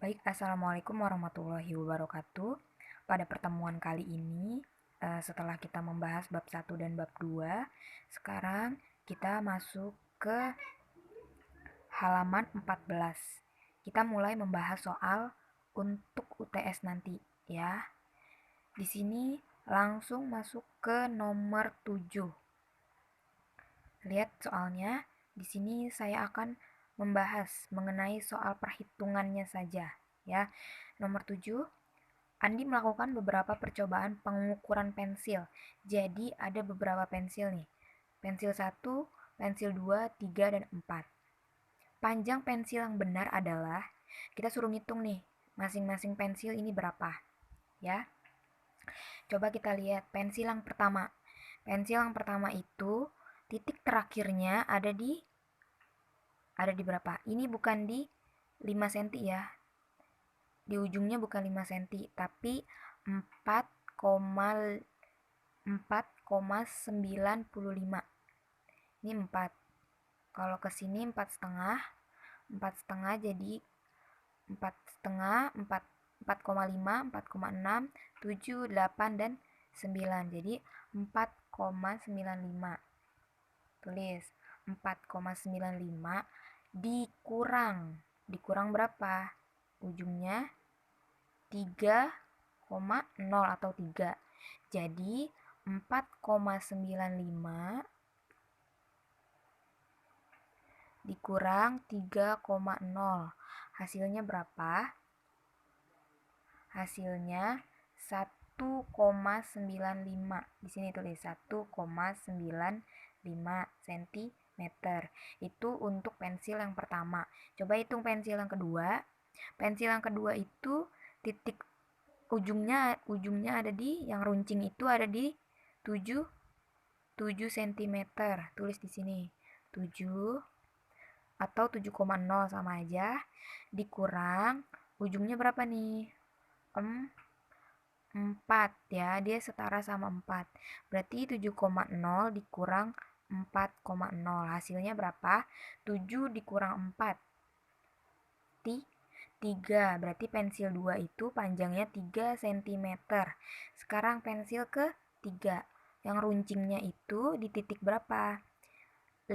Baik, Assalamualaikum warahmatullahi wabarakatuh. Pada pertemuan kali ini, setelah kita membahas bab 1 dan bab 2, sekarang kita masuk ke halaman 14. Kita mulai membahas soal untuk UTS nanti, ya. Di sini langsung masuk ke nomor 7. Lihat soalnya, di sini saya akan membahas mengenai soal perhitungannya saja, ya. Nomor 7, Andi melakukan beberapa percobaan pengukuran pensil. Jadi ada beberapa pensil nih. Pensil 1, pensil 2, 3, dan 4. Panjang pensil yang benar adalah, kita suruh ngitung nih, masing-masing pensil ini berapa. Ya. Coba kita lihat pensil yang pertama. Pensil yang pertama itu titik terakhirnya ada di berapa? Ini bukan di 5 cm ya. Di ujungnya bukan 5 cm, tapi 4,95. Ini 4. Kalau ke sini 4,5, 4,5 jadi 4,5, 4, 4,5, 4,6, 7, 8, dan 9. Jadi 4,95. Tulis 4,95 dikurang berapa? Ujungnya 3,0 atau 3. Jadi 4,95 dikurang 3,0. Hasilnya berapa? Hasilnya 1,95. Di sini tulis 1,95 cm. Itu untuk pensil yang pertama. Coba hitung pensil yang kedua. Pensil yang kedua itu titik ujungnya ada di, yang runcing itu ada di 7 cm. Tulis di sini 7 atau 7,0 sama aja, dikurang ujungnya berapa nih? 4 ya, dia setara sama 4. Berarti 7,0 dikurang 4,0. Hasilnya berapa? 7 dikurang 4. 3. Berarti pensil 2 itu panjangnya 3 cm. Sekarang pensil ke 3. Yang runcingnya itu di titik berapa? 5,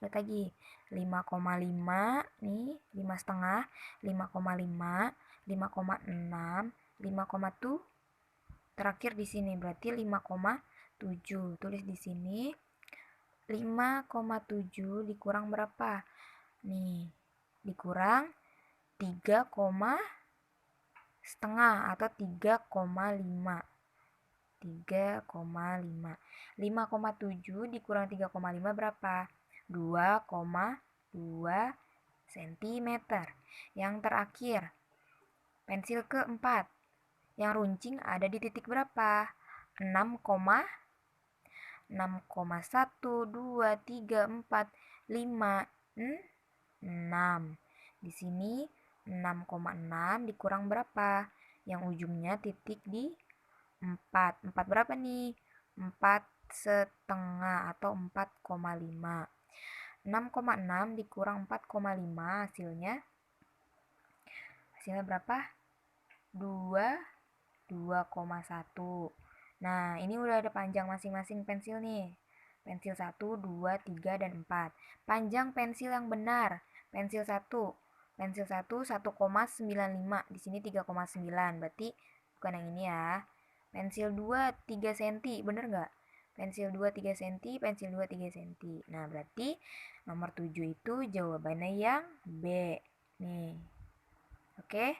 lihat lagi. 5,5 nih, 5 setengah, 5,5, 5,6, 5,7. Terakhir di sini berarti 5,7. Tulis di sini 5,7 dikurang berapa? Nih, dikurang 3, setengah atau 3,5. 3,5. 5,7 dikurang 3,5 berapa? 2,2 cm. Yang terakhir, pensil keempat. Yang runcing ada di titik berapa? 6,1, 2, 3, 4, 5, 6. Di sini 6,6 dikurang berapa? Yang ujungnya titik di 4. 4 berapa nih? 4 setengah atau 4,5. 6,6 dikurang 4,5 hasilnya berapa? 2,1. Nah, ini udah ada panjang masing-masing pensil nih. Pensil 1, 2, 3, dan 4. Panjang pensil yang benar. Pensil 1. Pensil 1 1,95. Di sini 3,9. Berarti bukan yang ini ya. Pensil 2 3 cm. Bener nggak? Pensil 2 3 cm, pensil 2 3 cm. Nah, berarti nomor 7 itu jawabannya yang B. Nih. Oke.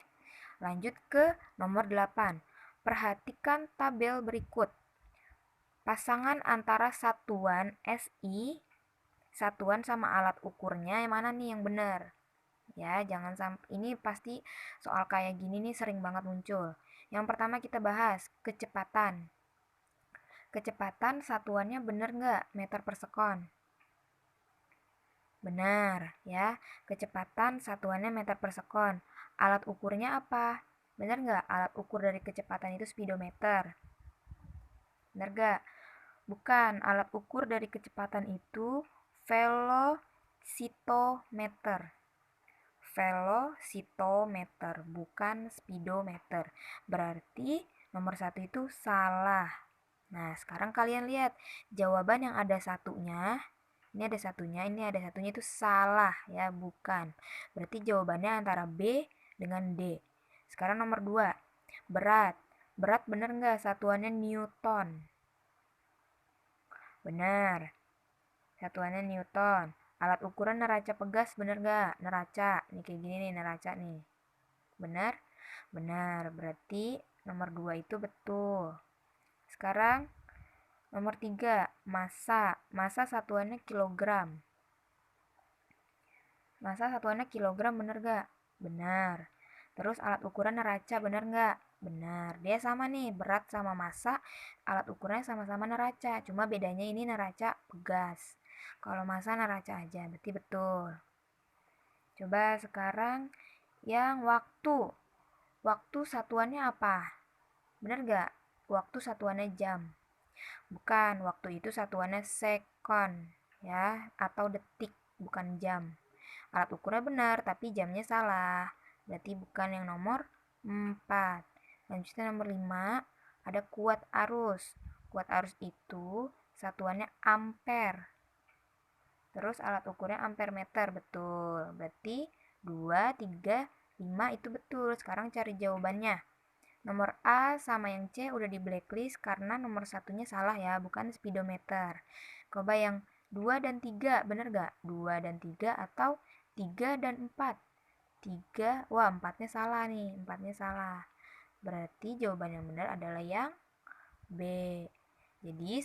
Lanjut ke nomor 8. Perhatikan tabel berikut. Pasangan antara satuan SI, satuan sama alat ukurnya, yang mana nih yang benar? Ya, jangan sampai, ini pasti soal kayak gini nih sering banget muncul. Yang pertama kita bahas kecepatan. Kecepatan satuannya benar nggak? Meter per sekon. Benar, ya. Kecepatan satuannya meter per sekon. Alat ukurnya apa? Benar nggak? Alat ukur dari kecepatan itu speedometer. Benar nggak? Bukan, alat ukur dari kecepatan itu velocitometer. velocitometer, bukan speedometer. Berarti nomor 1 itu salah. Nah, sekarang kalian lihat jawaban yang ada satunya. Ini ada satunya, ini ada satunya itu salah ya, bukan. Berarti jawabannya antara B dengan D. Sekarang nomor 2. Berat. Berat bener nggak? Satuannya Newton. Benar. Satuannya Newton. Alat ukuran neraca pegas bener nggak? Neraca. Ini kayak gini nih, neraca nih. Benar? Benar. Berarti nomor 2 itu betul. Sekarang nomor 3, massa. Massa satuannya kilogram. Massa satuannya kilogram bener gak? Benar. Terus alat ukuran neraca bener gak? Benar. Dia sama nih, berat sama massa, alat ukurannya sama-sama neraca. Cuma bedanya ini neraca pegas. Kalau massa neraca aja, berarti betul. Coba sekarang yang waktu. Waktu satuannya apa? Bener gak? Waktu satuannya jam. Bukan, waktu itu satuannya sekon ya, atau detik, bukan jam. Alat ukurnya benar, tapi jamnya salah. Berarti bukan yang nomor 4. Lanjutnya nomor 5, ada kuat arus. Kuat arus itu satuannya ampere. Terus alat ukurnya ampere meter, betul. Berarti 2, 3, 5 itu betul. Sekarang cari jawabannya. Nomor A sama yang C udah di blacklist karena nomor satunya salah ya, bukan speedometer. Coba yang 2 dan 3, bener gak? 2 dan 3 atau 3 dan 4? 3, wah 4-nya salah nih, 4-nya salah. Berarti jawaban yang benar adalah yang B. Jadi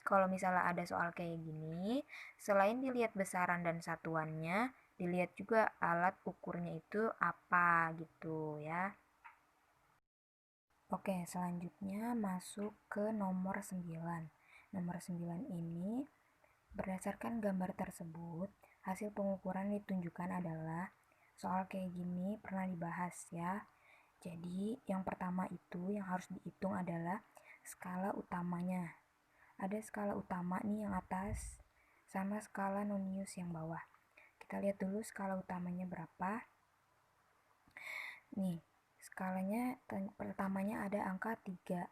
kalau misalnya ada soal kayak gini, selain dilihat besaran dan satuannya, dilihat juga alat ukurnya itu apa gitu ya. Oke, selanjutnya masuk ke nomor 9. Nomor 9 ini, berdasarkan gambar tersebut, hasil pengukuran ditunjukkan adalah soal kayak gini pernah dibahas ya. Jadi, yang pertama itu yang harus dihitung adalah skala utamanya. Ada skala utama nih yang atas sama skala nonius yang bawah. Kita lihat dulu skala utamanya berapa. Nih, skalanya pertamanya ada angka 3.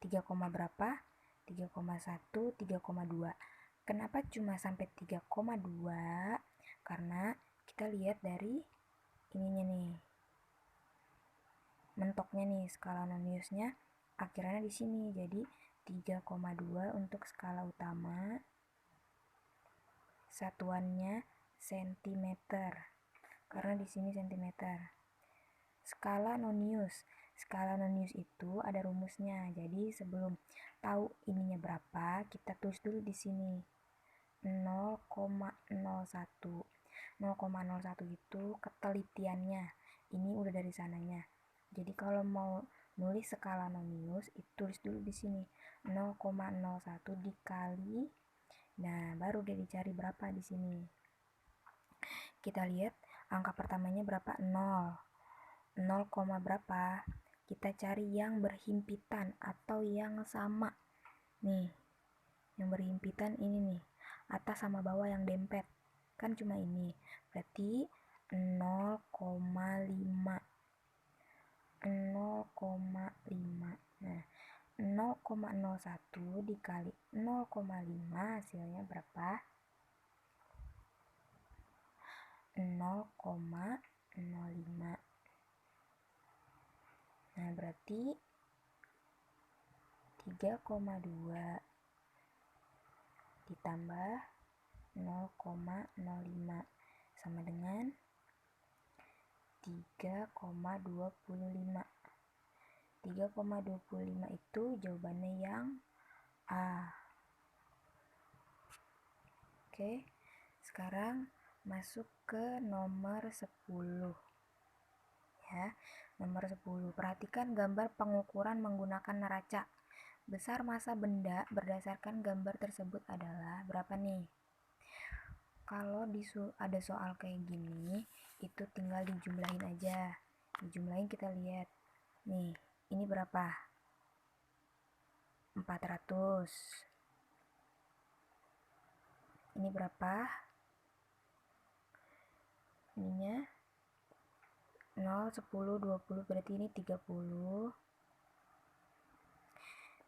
3, berapa? 3,1, 3,2. Kenapa cuma sampai 3,2? Karena kita lihat dari ininya nih. Mentoknya nih, skala noniusnya akhirnya di sini. Jadi 3,2 untuk skala utama. Satuannya sentimeter. Karena di sini sentimeter. Skala nonius. Skala nonius itu ada rumusnya. Jadi sebelum tahu ininya berapa, kita tulis dulu di sini. 0,01. 0,01 itu ketelitiannya. Ini udah dari sananya. Jadi kalau mau nulis skala nonius, itu tulis dulu di sini. 0,01 dikali. Nah, baru dia dicari berapa di sini. Kita lihat angka pertamanya berapa? 0. 0, berapa? Kita cari yang berhimpitan atau yang sama. Nih, yang berhimpitan ini nih. Atas sama bawah yang dempet. Kan cuma ini. Berarti 0,5. 0,5. Nah, 0,01 dikali 0,5 hasilnya berapa? 0,05. Nah, berarti 3,2 ditambah 0,05 sama dengan 3,25. 3,25 itu jawabannya yang A. Oke, sekarang masuk ke nomor 10. Ya, nomor 10. Perhatikan gambar pengukuran menggunakan neraca. Besar massa benda berdasarkan gambar tersebut adalah berapa nih? Kalau ada soal kayak gini, itu tinggal dijumlahin aja. Dijumlahin kita lihat. Nih, ini berapa? 400. Ini berapa? Ininya 0, 10, 20, berarti ini 30.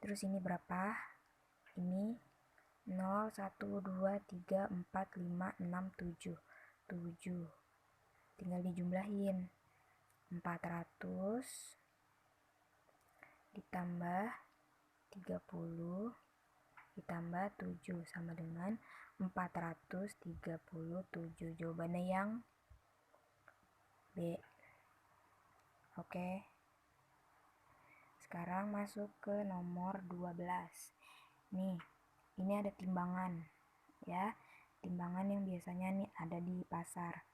Terus ini berapa? Ini 0, 1, 2, 3, 4, 5, 6, 7. 7. Tinggal dijumlahin. 400 ditambah 30 ditambah 7 sama dengan 437. Jawabannya yang B. Oke. Sekarang masuk ke nomor 12. Nih, ini ada timbangan ya. Timbangan yang biasanya nih ada di pasar.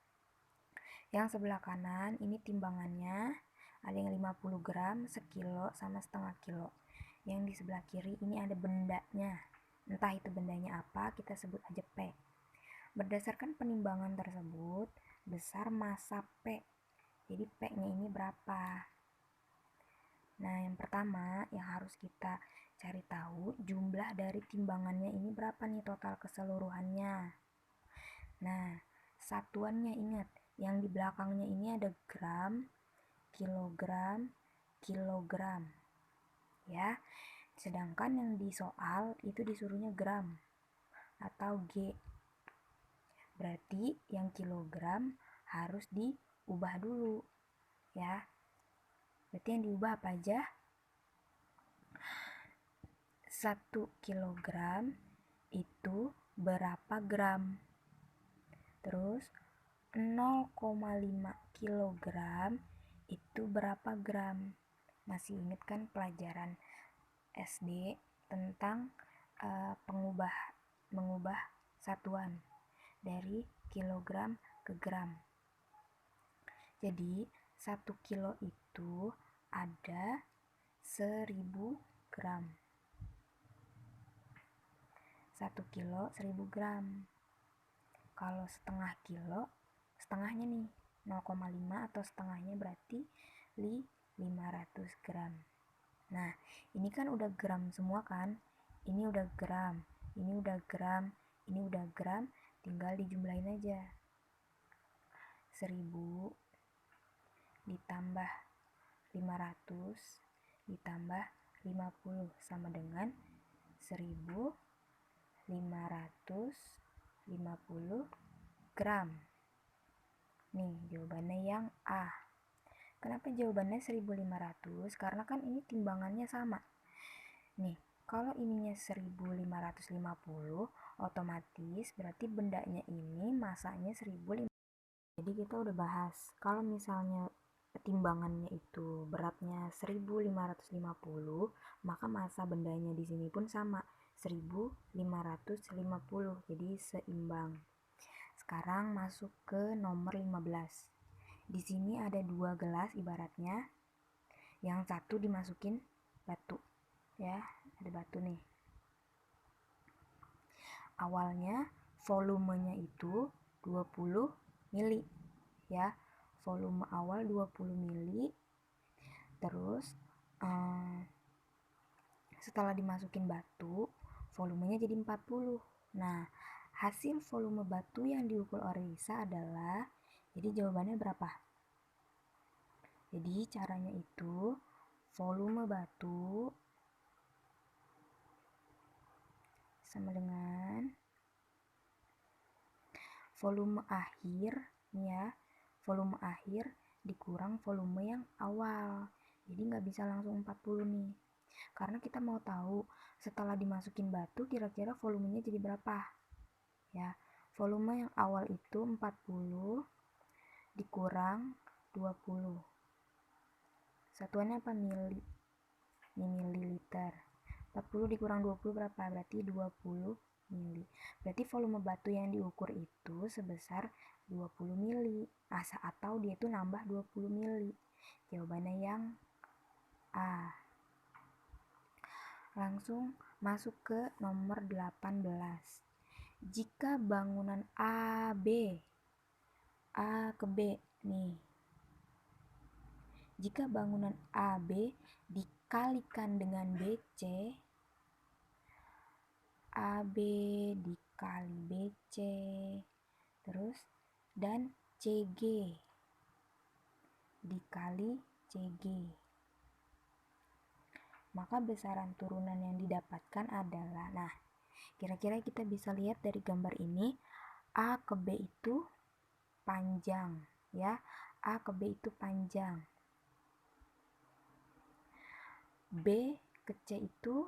Yang sebelah kanan ini timbangannya ada yang 50 gram, sekilo, sama setengah kilo. Yang di sebelah kiri ini ada bendanya. Entah itu bendanya apa, kita sebut aja P. Berdasarkan penimbangan tersebut, besar massa P. Jadi P-nya ini berapa? Nah, yang pertama yang harus kita cari tahu jumlah dari timbangannya ini berapa nih total keseluruhannya. Nah, satuannya ingat, yang di belakangnya ini ada gram, kilogram, kilogram. Ya. Sedangkan yang di soal itu disuruhnya gram atau G. Berarti yang kilogram harus diubah dulu. Ya. Berarti yang diubah apa aja? 1 kilogram itu berapa gram? Terus 0,5 kilogram itu berapa gram? Masih ingat kan pelajaran SD tentang mengubah satuan dari kilogram ke gram. Jadi 1 kilo itu ada 1000 gram. 1 kilo 1000 gram. Kalau setengah kilo, setengahnya nih 0,5 atau setengahnya berarti 500 gram. Nah, ini kan udah gram semua kan? Ini udah gram, ini udah gram, ini udah gram, tinggal dijumlahin aja. 1000 ditambah 500 ditambah 50 sama dengan 1550 gram. Nih, jawabannya yang A. Kenapa jawabannya 1500? Karena kan ini timbangannya sama. Nih, kalau ininya 1550, otomatis berarti bendanya ini masanya 1500. Jadi kita udah bahas, kalau misalnya timbangannya itu beratnya 1550, maka massa bendanya di sini pun sama, 1550. Jadi seimbang. Sekarang masuk ke nomor 15. Di sini ada 2 gelas ibaratnya. Yang satu dimasukin batu. Ya, ada batu nih. Awalnya volumenya itu 20 mili. Ya, volume awal 20 mili. Terus setelah dimasukin batu, volumenya jadi 40. Nah, hasil volume batu yang diukur oleh Risa adalah, jadi jawabannya berapa? Jadi caranya itu volume batu sama dengan volume akhir nih ya, volume akhir dikurang volume yang awal. Jadi nggak bisa langsung 40 nih. Karena kita mau tahu setelah dimasukin batu kira-kira volumenya jadi berapa. Ya, volume yang awal itu 40 dikurang 20. Satuannya apa? Mili. Ini mililiter. 40 dikurang 20 berapa? Berarti 20 mili. Berarti volume batu yang diukur itu sebesar 20 mili. Atau dia itu nambah 20 mili. Jawabannya yang A. Langsung masuk ke nomor 18. Jika bangunan A ke B nih. Jika bangunan AB dikalikan dengan BC, AB dikali BC, terus dan CG dikali CG. Maka besaran turunan yang didapatkan adalah, nah, kira-kira kita bisa lihat dari gambar ini, A ke B itu panjang, ya. A ke B itu panjang. B ke C itu,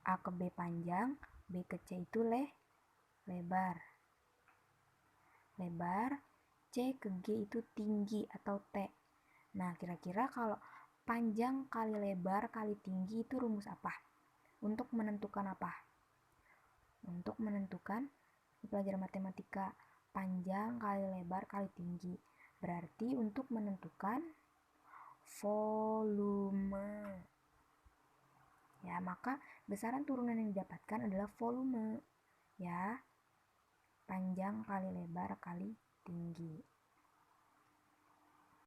A ke B panjang, B ke C itu lebar. C ke G itu tinggi atau T. Nah, kira-kira kalau panjang kali lebar kali tinggi itu rumus apa? Untuk menentukan apa? Untuk menentukan pelajaran matematika, panjang kali lebar kali tinggi. Berarti untuk menentukan volume. Ya, maka besaran turunan yang didapatkan adalah volume. Ya, panjang kali lebar kali tinggi.